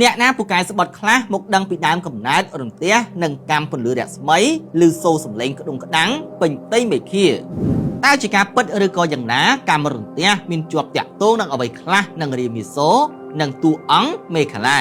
អ្នកណាពូកែស្បត់ខ្លះមកដឹងពីដើមកំណើតរន្ទះនិងកម្មពន្លឺរស្មីឬសូរសំឡេងក្ដុងក្ដាំងពេញផ្ទៃមេឃាតើជាការពិតឬក៏យ៉ាងណាកម្មរន្ទះមានជាប់តាក់ទងនឹងអ្វីខ្លះនឹងរាមាសូរនិងតួអង្គមេខលា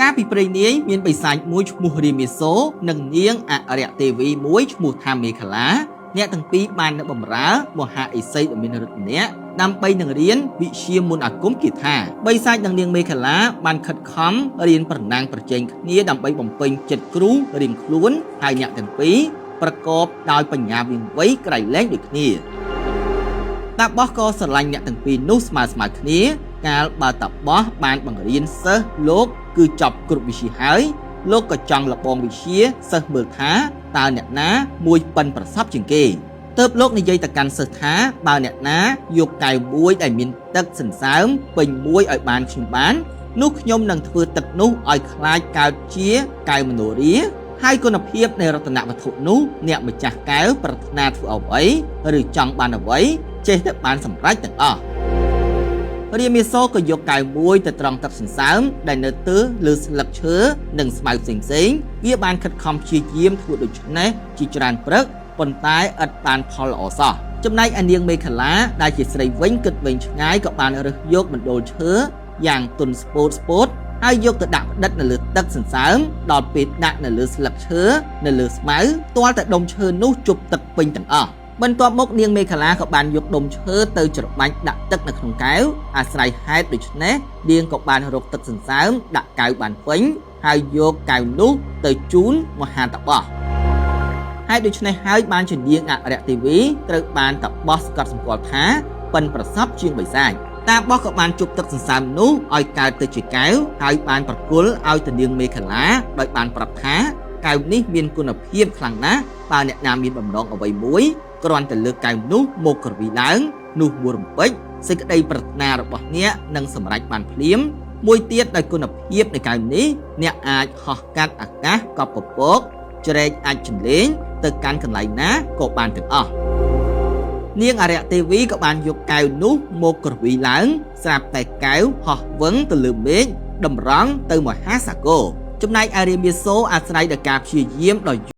កាលពីព្រេងនាយមានបិសាចមួយឈ្មោះរាមាសូរនិងនាងអរិយទេវីមួយឈ្មោះថាមេខលាអ្នកទាំងពីរបាននៅបម្រើមហាឥសីដ៏មានឫទ្ធិអ្នកដើម្បីនឹងរៀនវិជ្ជាមន្តអាគមគាថាបិសាចនិងនាងមេខលាបានខិតខំរៀនប្រណាំងប្រជែងគ្នាដើម្បីបំពេញចិត្តគ្រូរៀងខ្លួនហើយអ្នកទាំងពីរប្រកបដោយបញ្ញាវិវ័យក្រៃលែងដូចគ្នាតាបោះក៏ស្រឡាញ់អ្នកទាំងពីរនោះស្មើៗគ្នាកាលបើតាបោះបានបង្រៀនសិស្សលោកគឺចប់គ្រប់វិជ្ជាហើយលោកក៏ចង់លបងវិជ្ជាសិស្សមើលថាតើអ្នកណាមួយប៉ិនប្រសពជាងគេទើបលោកនិយាយទៅកាន់សិស្សថាបើអ្នកណាយកកែវមួយដែលមានទឹកសន្សើមពេញមួយឲ្យបានខ្ញុំបាននោះខ្ញុំនឹងធ្វើទឹកនោះឲ្យคล้ายកើតជាកែវមនោរាហើយគុណភាពនៃរតនវត្ថុនោះអ្នកម្ចាស់កែវប្រាថ្នាធ្វើអ្វីឬចង់បានអ្វីចេះតែបានសម្រេចទាំងអស់រាមាសូរក៏យកកែវមួយទៅត្រង់ទឹកសន្សើមដែលនៅទើលើស្លឹកឈើនិងស្មៅផ្សេងៗវាបានខិតខំព្យាយាមធ្វើដូច្នេះជាច្រើនព្រឹកប៉ុន្តែឥតបានផលល្អសោះចំណែកឯនាងមេខលាដែលជាស្រីវិញគិតវែងឆ្ងាយក៏បានរើសយកមណ្ឌលឈើយ៉ាងទន់ស្ពោតហើយយកទៅដាក់ផ្ដិតនៅលើទឹកសន្សើមដល់ពេលដាក់នៅលើស្លឹកឈើនៅលើស្មៅទាល់តែដុំឈើនោះជប់ទឹកពេញទាំងអស់បន្ទាប់មកនាងមេខលាក៏បានយកដុំឈើទៅច្របាច់ដាក់ទឹកនៅក្នុងកែវអាស្រ័យហេតុដូច្នេះនាងក៏បានរកទឹកសន្សើមដាក់កែវបានពេញហើយយកកែវនោះទៅជូនមហាតាបោះហើយដូច្នេះហើយបានជានាងអរិយទេវីត្រូវបានតាបោះស្កត់សម្គាល់ថាប៉ិនប្រសពជាងបិសាចតាបោះក៏បានជប់ទឹកសន្សើមនោះឲ្យកើតទៅជាកែវហើយបានប្រគល់ឲ្យទៅនាងមេខលាដោយបានប្រាប់ថាកែវនេះមានគុណភាពខ្លាំងណាស់បើអ្នកណាមានបំណងអ្វីមួយគ្រាន់តែលើកកែវនោះមកក្រវីឡើងនោះមួយរំពេចសេចក្តីប្រាថ្នារបស់អ្នកនឹងសម្រេចបានភ្លាមមួយទៀតដោយគុណភាពនៃកែវនេះអ្នកអាចហោះកាត់អាកាសកប់ពពកជ្រែកអាចចន្លេងទៅកាន់កន្លែងណាក៏បានទាំងអស់នាងអរិយទេវីក៏បានយកកែវនោះមកក្រវីឡើងស្រាប់តែកែវហោះវឹងទៅលើមេឃតម្រង់ទៅមហាសាគរចំណែកឯរាមាសូរអាស្រ័យដល់ការព្យាយាមដ៏